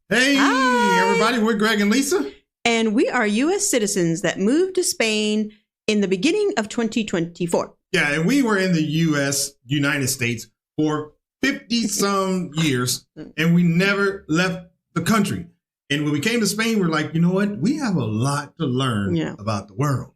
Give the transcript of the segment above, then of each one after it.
Hey, Hi. everybody, we're Greg and Lisa. And we are U.S. citizens that moved to Spain in the beginning of 2024. Yeah, and we were in the United States, for 50-some years, and we never left the country. And when we came to Spain, we're like, you know what? We have a lot to learn about the world.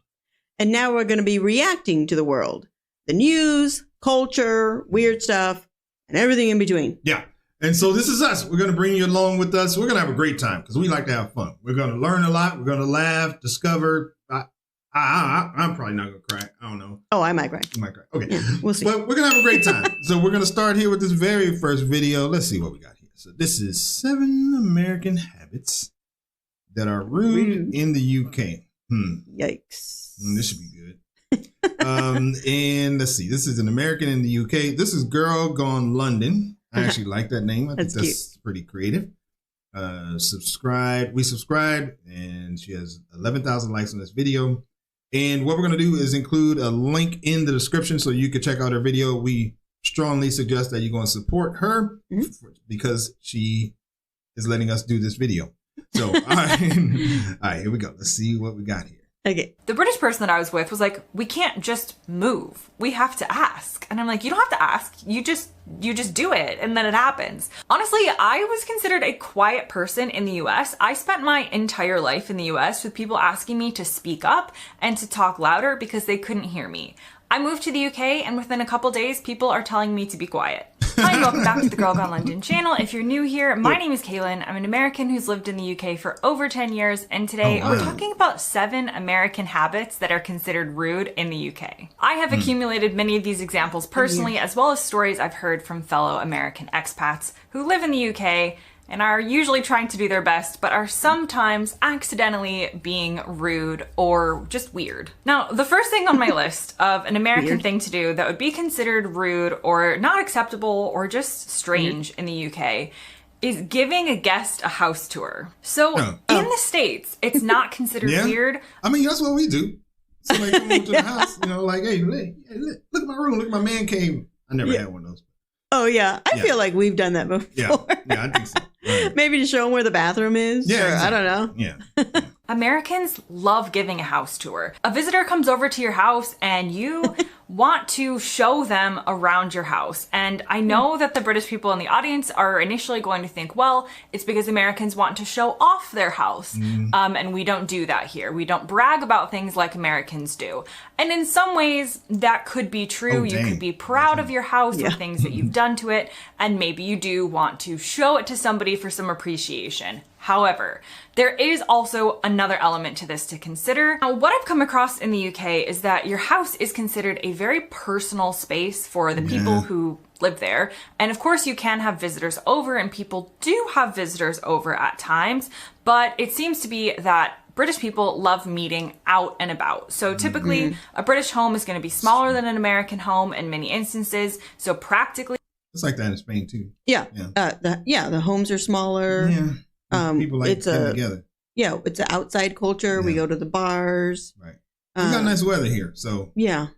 And now we're going to be reacting to the world. The news, culture, weird stuff, and everything in between. Yeah. And so this is us. We're going to bring you along with us. We're going to have a great time because we like to have fun. We're going to learn a lot. We're going to laugh, discover. I'm probably not going to cry. I don't know. Oh, I might cry. You might cry. Okay. Yeah, we'll see. But we're going to have a great time. So we're going to start here with this very first video. Let's see what we got here. So this is 7 American habits that are rude in the UK. Yikes. This should be good. And let's see. This is an American in the UK. This is Girl Gone London. I actually like that name. I think that's pretty creative. We subscribed, and she has 11,000 likes on this video. And what we're going to do is include a link in the description so you can check out her video. We strongly suggest that you're going to support her because she is letting us do this video. So, all right, here we go. Let's see what we got here. Okay. The British person that I was with was like, we can't just move. We have to ask. And I'm like, you don't have to ask. You just do it. And then it happens. Honestly, I was considered a quiet person in the US. I spent my entire life in the US with people asking me to speak up and to talk louder because they couldn't hear me. I moved to the UK and within a couple days, people are telling me to be quiet. Hi and welcome back to the Girl Gone London channel. If you're new here, my name is Kaylin. I'm an American who's lived in the UK for over 10 years, and today we're talking about 7 American habits that are considered rude in the UK. I have accumulated many of these examples personally, as well as stories I've heard from fellow American expats who live in the UK and are usually trying to do their best, but are sometimes accidentally being rude or just weird. Now, the first thing on my list of an American thing to do that would be considered rude or not acceptable or just strange in the UK is giving a guest a house tour. So in the States, it's not considered weird. I mean, that's what we do. Somebody come over to the house, like, hey, look at my room, look at my man cave. I never had one of those. Oh, yeah. I feel like we've done that before. Yeah, I think so. Right. Maybe to show them where the bathroom is. Yeah, exactly. I don't know. Yeah. Americans love giving a house tour. A visitor comes over to your house and you want to show them around your house. And I know that the British people in the audience are initially going to think, well, it's because Americans want to show off their house. And we don't do that here. We don't brag about things like Americans do. And in some ways that could be true. You could be proud of your house or things that you've done to it. And maybe you do want to show it to somebody for some appreciation. However, there is also another element to this to consider. Now, what I've come across in the UK is that your house is considered a very personal space for the people who live there. And of course, you can have visitors over, and people do have visitors over at times, but it seems to be that British people love meeting out and about. So typically, a British home is going to be smaller than an American home in many instances. So practically... It's like that in Spain, too. Yeah. The homes are smaller. Yeah. People like to come together. Yeah, it's an outside culture. We go to the bars. Right. We got nice weather here, so. Yeah.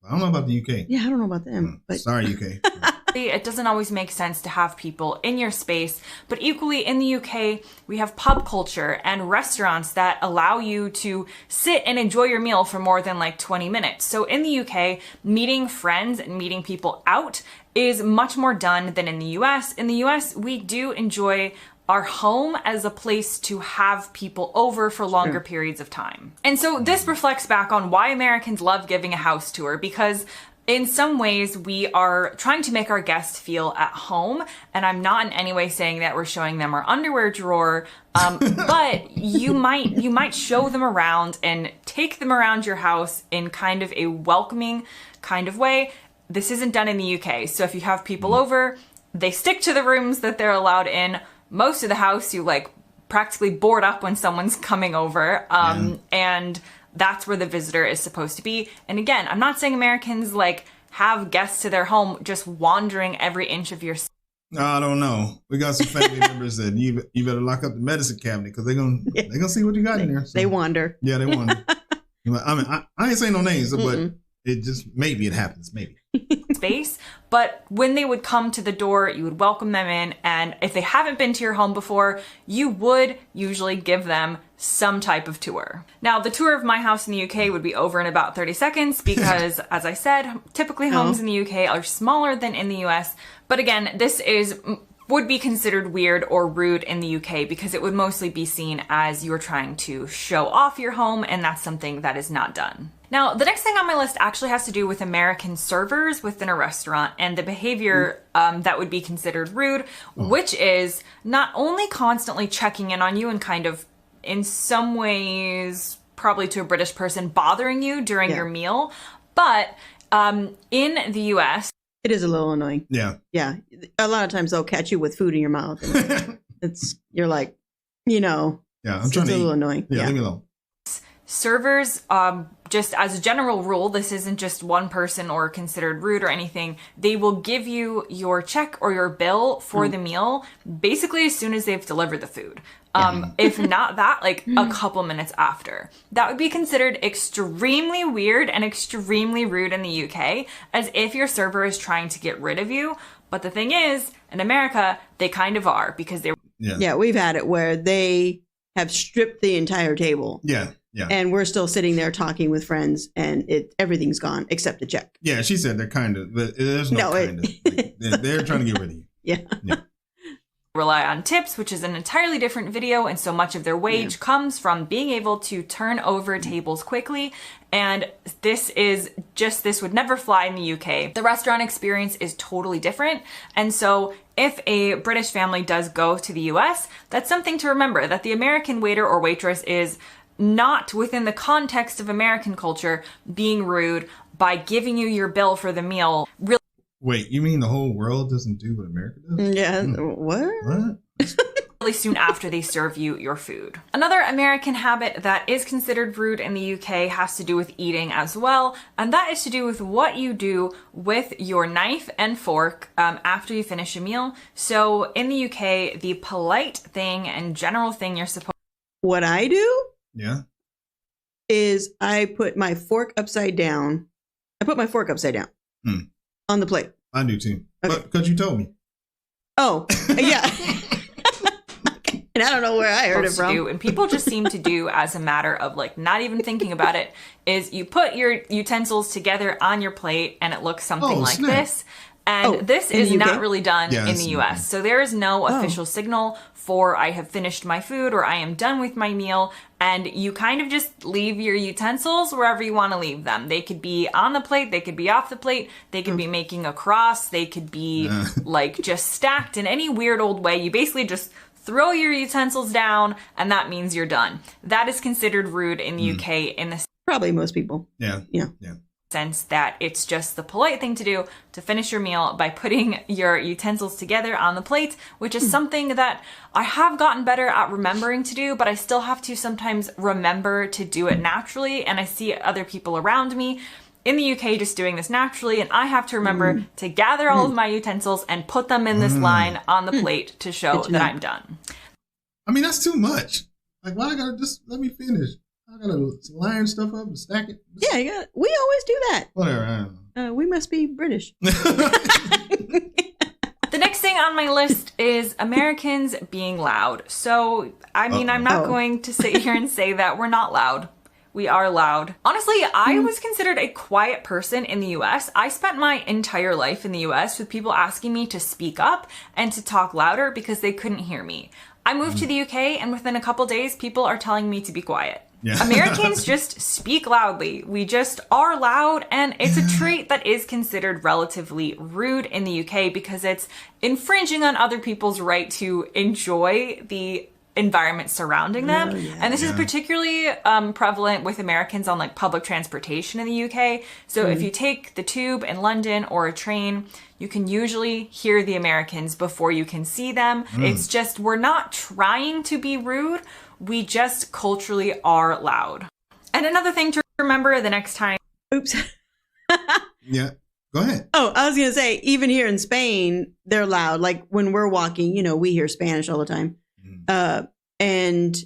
I don't know about the UK. Yeah, I don't know about them. But sorry, UK. It doesn't always make sense to have people in your space, but equally in the UK, we have pub culture and restaurants that allow you to sit and enjoy your meal for more than like 20 minutes. So in the UK, meeting friends and meeting people out is much more done than in the US. In the US, we do enjoy our home as a place to have people over for longer periods of time. And so this reflects back on why Americans love giving a house tour, because in some ways we are trying to make our guests feel at home. And I'm not in any way saying that we're showing them our underwear drawer, but you might show them around and take them around your house in kind of a welcoming kind of way. This isn't done in the UK. So if you have people over, they stick to the rooms that they're allowed in. Most of the house, you like practically board up when someone's coming over. And that's where the visitor is supposed to be. And again, I'm not saying Americans like have guests to their home just wandering every inch of your... No, I don't know. We got some family members that you better lock up the medicine cabinet because they're gonna see what you got in there. So. They wander. Yeah, they wander. I mean, I ain't saying no names, but it just maybe it happens. Maybe. space. But when they would come to the door, you would welcome them in. And if they haven't been to your home before, you would usually give them some type of tour. Now, the tour of my house in the UK would be over in about 30 seconds because, as I said, typically homes in the UK are smaller than in the US. But again, this would be considered weird or rude in the UK because it would mostly be seen as you're trying to show off your home, and that's something that is not done. Now, the next thing on my list actually has to do with American servers within a restaurant and the behavior that would be considered rude, which is not only constantly checking in on you and kind of, in some ways, probably to a British person, bothering you during your meal, but in the US, it is a little annoying. Yeah. Yeah. A lot of times they'll catch you with food in your mouth. And you're like, Yeah, I'm trying to It's a little annoying. Yeah, leave me alone. servers, just as a general rule, this isn't just one person or considered rude or anything. They will give you your check or your bill for the meal basically as soon as they've delivered the food. If not that, like a couple minutes after. That would be considered extremely weird and extremely rude in the UK, as if your server is trying to get rid of you. But the thing is, in America, they kind of are, because they're... Yeah, we've had it where they have stripped the entire table. Yeah. And we're still sitting there talking with friends, and everything's gone except the check. Yeah, she said they're kind of, but there's no kind of. Like, they're trying to get rid of you. Yeah. Rely on tips, which is an entirely different video, and so much of their wage comes from being able to turn over tables quickly, and this would never fly in the UK. The restaurant experience is totally different, and so if a British family does go to the US, that's something to remember, that the American waiter or waitress is not, within the context of American culture, being rude by giving you your bill for the meal. Wait, you mean the whole world doesn't do what America does? Yeah. What? Really soon after they serve you your food. Another American habit that is considered rude in the UK has to do with eating as well, and that is to do with what you do with your knife and fork after you finish a meal. So in the UK, the polite thing and general thing you're supposed... What I do? Yeah. Is I put my fork upside down. On the plate. I do too. Okay. Because you told me. Oh, yeah. And I don't know where I heard it from. And people just seem to do, as a matter of like not even thinking about it, is you put your utensils together on your plate and it looks something like this. And this is not really done in the US. So there is no official signal for I have finished my food or I am done with my meal. And you kind of just leave your utensils wherever you want to leave them. They could be on the plate, they could be off the plate, they could be making a cross, they could be like just stacked in any weird old way. You basically just throw your utensils down and that means you're done. That is considered rude in the UK in the... Probably most people. Yeah. Sense that it's just the polite thing to do to finish your meal by putting your utensils together on the plate, which is something that I have gotten better at remembering to do, but I still have to sometimes remember to do it naturally, and I see other people around me in the UK just doing this naturally, and I have to remember to gather all of my utensils and put them in this line on the plate to show that I'm done. I mean, that's too much. Like, why I gotta just let me finish? I gotta line stuff up and stack it. Yeah, we always do that. Whatever. I don't know. We must be British. The next thing on my list is Americans being loud. So, I mean, I'm not going to sit here and say that we're not loud. We are loud. Honestly, I was considered a quiet person in the US. I spent my entire life in the US with people asking me to speak up and to talk louder because they couldn't hear me. I moved to the UK, and within a couple days, people are telling me to be quiet. Yeah. Americans just speak loudly. We just are loud, and it's a trait that is considered relatively rude in the UK because it's infringing on other people's right to enjoy the environment surrounding them. And this is particularly prevalent with Americans on like public transportation in the UK. So if you take the tube in London or a train, you can usually hear the Americans before you can see them. It's just, we're not trying to be rude. We just culturally are loud. And another thing to remember the next time. Oops. Yeah. Go ahead. Oh, I was going to say, even here in Spain, they're loud. Like when we're walking, we hear Spanish all the time. And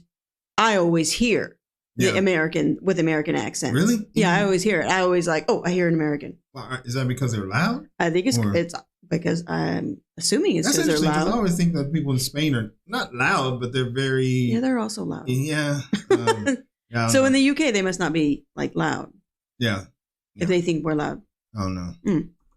I always hear the American with American accents. Really? Yeah, I always hear it. I always like, oh, I hear an American. Well, is that because they're loud? I think it's because I'm assuming it's because they're loud. I always think that people in Spain are not loud, but they're very... Yeah, they're also loud. Yeah. So in the UK, they must not be like loud. Yeah. If they think we're loud. Oh, no.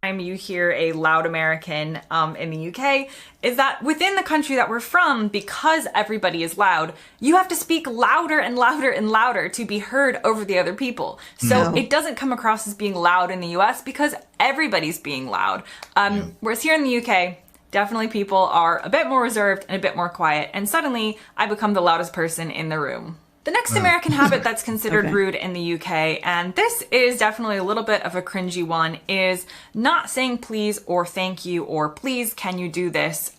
Time you hear a loud American in the UK is that within the country that we're from, because everybody is loud, you have to speak louder and louder and louder to be heard over the other people. So it doesn't come across as being loud in the US because everybody's being loud. Whereas here in the UK, definitely people are a bit more reserved and a bit more quiet. And suddenly I become the loudest person in the room. The next American habit that's considered rude in the UK, and this is definitely a little bit of a cringy one, is not saying please or thank you or please can you do this,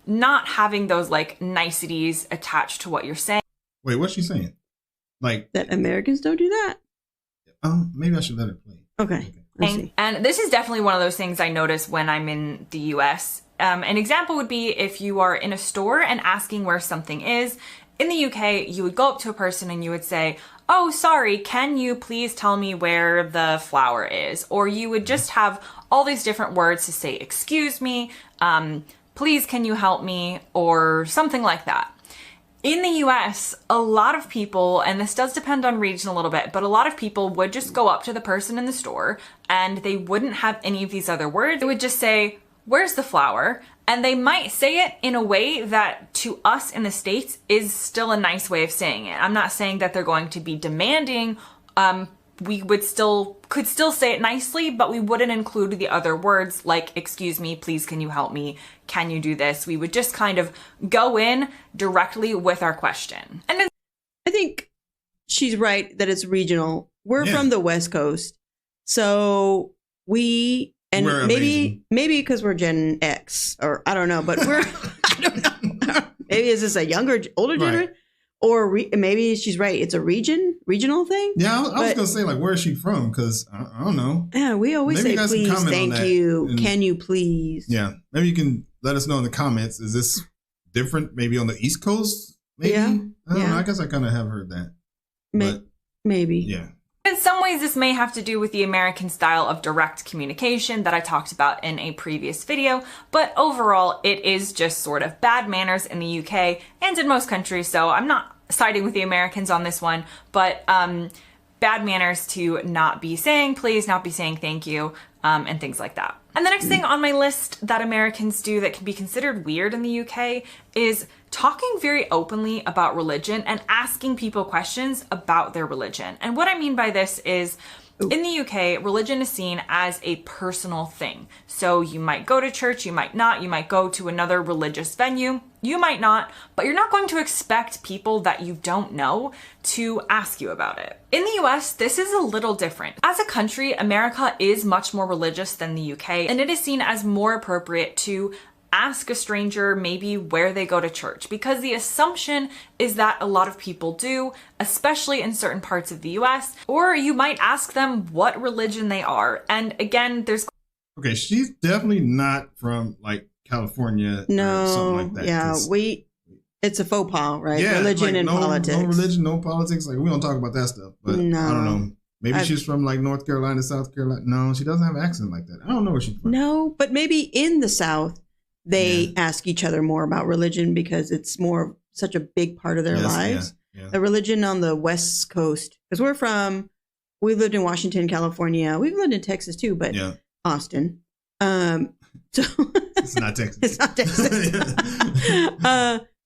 not having those like niceties attached to what you're saying. Wait, what's she saying? Like that Americans don't do that? Maybe I should let her play. Okay. And this is definitely one of those things I notice when I'm in the US. An example would be if you are in a store and asking where something is. In the UK, you would go up to a person and you would say, oh, sorry, can you please tell me where the flower is? Or you would just have all these different words to say, excuse me, please can you help me, or something like that. In the US, a lot of people, and this does depend on region a little bit, but a lot of people would just go up to the person in the store and they wouldn't have any of these other words. They would just say, where's the flower? And they might say it in a way that to us in the States is still a nice way of saying it. I'm not saying that they're going to be demanding. We could still say it nicely, but we wouldn't include the other words like, excuse me, please, can you help me? Can you do this? We would just kind of go in directly with our question. And then I think she's right that it's regional. We're from the West Coast. So and maybe because we're Gen X, or I don't know, but I don't know. Maybe is this a older generation? Or maybe she's right. It's a regional thing. Yeah, I was going to say, like, where is she from? Because I don't know. Yeah, we always say, please, thank you, can you please? Yeah, maybe you can let us know in the comments. Is this different maybe on the East Coast? Maybe? Yeah. I don't know. I guess I kind of have heard that. Maybe. Yeah. In some ways, this may have to do with the American style of direct communication that I talked about in a previous video, but overall, it is just sort of bad manners in the UK and in most countries, so I'm not siding with the Americans on this one, but bad manners to not be saying please, not be saying thank you, and things like that. And the next thing on my list that Americans do that can be considered weird in the UK is talking very openly about religion and asking people questions about their religion. And what I mean by this is, in the UK, religion is seen as a personal thing. So you might go to church, you might not, you might go to another religious venue, you might not, but you're not going to expect people that you don't know to ask you about it. In the US, this is a little different. As a country, America is much more religious than the UK, and it is seen as more appropriate to ask a stranger maybe where they go to church, because the assumption is that a lot of people do, especially in certain parts of the US, or you might ask them what religion they are. And again, there's... Okay, she's definitely not from like California or something like that. Yeah, it's a faux pas, right? Yeah, religion and politics. No religion, no politics. Like, we don't talk about that stuff, but I don't know. Maybe she's from like North Carolina, South Carolina. No, she doesn't have an accent like that. I don't know where she's from. No, but maybe in the South, they ask each other more about religion because it's such a big part of their lives. Yeah. The religion on the West Coast, because we lived in Washington, California. We've lived in Texas too, but Austin. So it's not Texas. It's not Texas.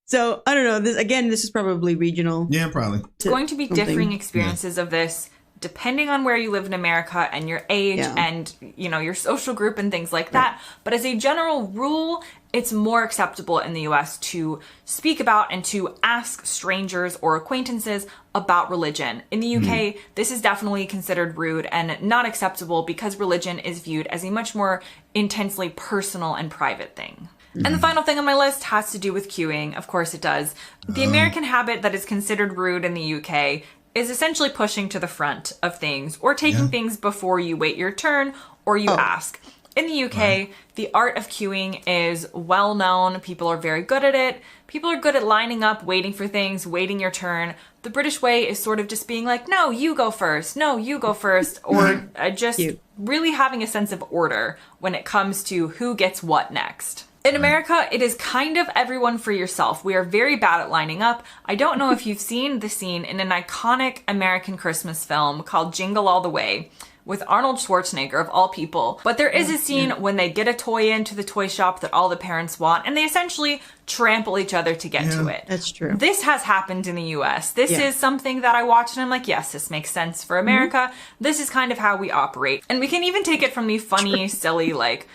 So I don't know. This is probably regional. Yeah, probably. It's going to be differing experiences of this, depending on where you live in America and your age and, your social group and things like that. But as a general rule, it's more acceptable in the US to speak about and to ask strangers or acquaintances about religion. In the UK, this is definitely considered rude and not acceptable because religion is viewed as a much more intensely personal and private thing. And the final thing on my list has to do with queuing. Of course it does. The American habit that is considered rude in the UK is essentially pushing to the front of things or taking things before you wait your turn or you ask. In the UK, the art of queuing is well known. People are very good at it. People are good at lining up, waiting for things, waiting your turn. The British way is sort of just being like, no, you go first. No, you go first. Or just really having a sense of order when it comes to who gets what next. In America, it is kind of everyone for yourself. We are very bad at lining up. I don't know if you've seen the scene in an iconic American Christmas film called Jingle All the Way, with Arnold Schwarzenegger, of all people. But there is a scene when they get a toy into the toy shop that all the parents want, and they essentially trample each other to get to it. That's true. This has happened in the US. This is something that I watched and I'm like, yes, this makes sense for America. This is kind of how we operate. And we can even take it from the funny, silly, like,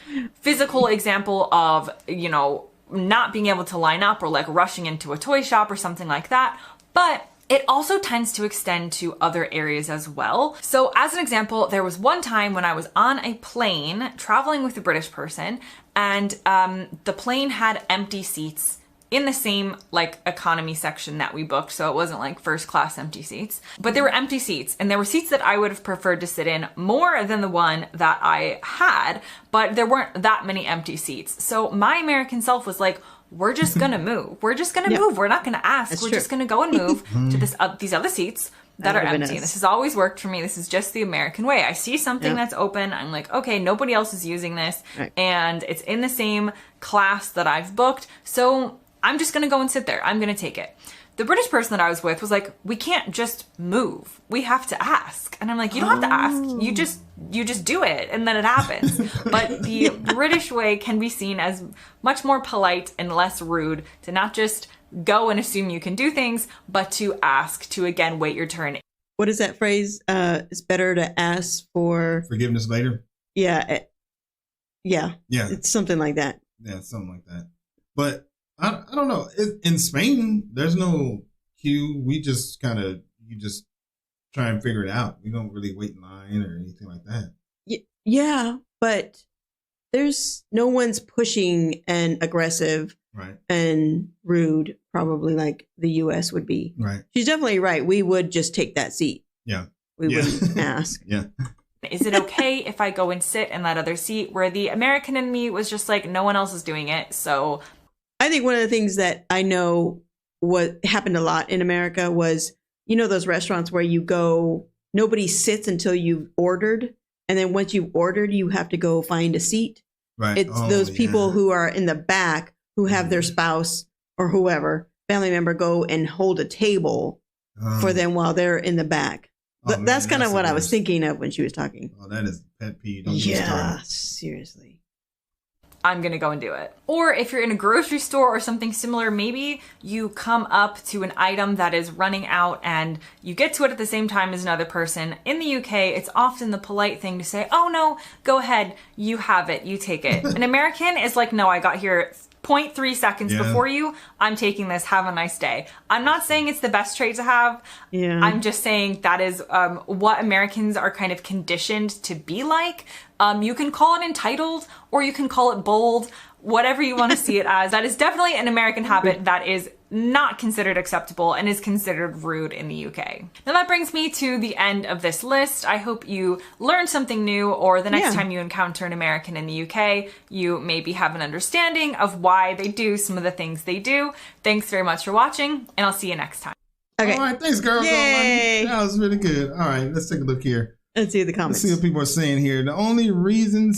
physical example of, you know, not being able to line up or like rushing into a toy shop or something like that. But it also tends to extend to other areas as well. So as an example, there was one time when I was on a plane traveling with a British person, and the plane had empty seats in the same like economy section that we booked. So it wasn't like first class empty seats, but there were empty seats, and there were seats that I would have preferred to sit in more than the one that I had, but there weren't that many empty seats. So my American self was like, we're just gonna move. We're just gonna move. We're not gonna ask. We're just gonna go and move to these other seats that are empty. This has always worked for me. This is just the American way. I see something that's open. I'm like, okay, nobody else is using this. And it's in the same class that I've booked. So I'm just gonna go and sit there. I'm gonna take it. The British person that I was with was like, we can't just move. We have to ask. And I'm like, you don't have to ask. You just do it, and then it happens. But the British way can be seen as much more polite and less rude, to not just go and assume you can do things, but to ask, to again wait your turn. What is that phrase? It's better to ask for forgiveness later. Yeah. It's something like that. Yeah, something like that. But I don't know. In Spain, there's no queue. We just you just try and figure it out. We don't really wait in line or anything like that. Yeah, but there's no one's pushing and aggressive and rude, probably like the U.S. would be. Right. She's definitely right. We would just take that seat. Yeah. We wouldn't ask. Yeah. Is it okay if I go and sit in that other seat, where the American in me was just like, no one else is doing it, so... I think one of the things that I know what happened a lot in America was, you know, those restaurants where you go, nobody sits until you've ordered. And then once you've ordered, you have to go find a seat. Right. It's those people who are in the back who have their spouse or whoever, family member, go and hold a table for them while they're in the back. But that's kind of what I was thinking of when she was talking. Oh, that is a pet peeve. Don't get started. Seriously. I'm gonna go and do it. Or if you're in a grocery store or something similar, maybe you come up to an item that is running out and you get to it at the same time as another person. In the UK, it's often the polite thing to say, oh no, go ahead, you have it, you take it. An American is like, no, I got here 0.3 seconds before you, I'm taking this, have a nice day. I'm not saying it's the best trait to have. Yeah. I'm just saying that is what Americans are kind of conditioned to be like. You can call it entitled, or you can call it bold, whatever you want to see it as. That is definitely an American habit that is not considered acceptable and is considered rude in the UK. Now that brings me to the end of this list. I hope you learned something new, or the next time you encounter an American in the UK, you maybe have an understanding of why they do some of the things they do. Thanks very much for watching, and I'll see you next time. Okay. All right, thanks, girl. Yay. That was really good. All right, let's take a look here. Let's see the comments. Let's see what people are saying here. The only reason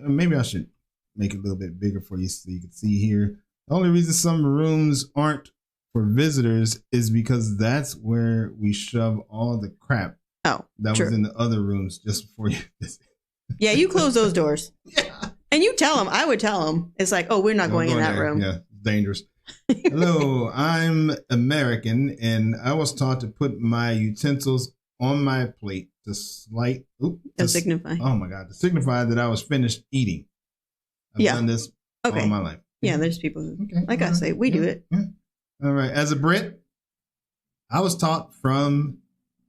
maybe I should make it a little bit bigger for you so you can see here. The only reason some rooms aren't for visitors is because that's where we shove all the crap that was in the other rooms just before you visit. Yeah, you close those doors. Yeah. And you tell them. I would tell them. It's like, oh, we're not going in that room. Yeah, dangerous. Hello, I'm American, and I was taught to put my utensils on my plate to signify. Oh my God, to signify that I was finished eating. I've done this all my life. Yeah, there's people who, like I say, we do it. Yeah. All right. As a Brit, I was taught from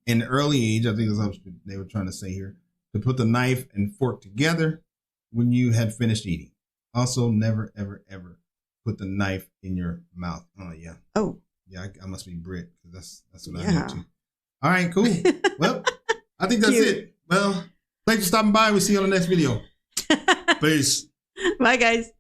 an early age, I think that's what they were trying to say here, to put the knife and fork together when you had finished eating. Also, never, ever, ever put the knife in your mouth. Oh, yeah. Oh. Yeah, I must be Brit, because that's what I do too. All right, cool. Well, I think that's it. Well, thanks for stopping by. We'll see you on the next video. Peace. Bye, guys.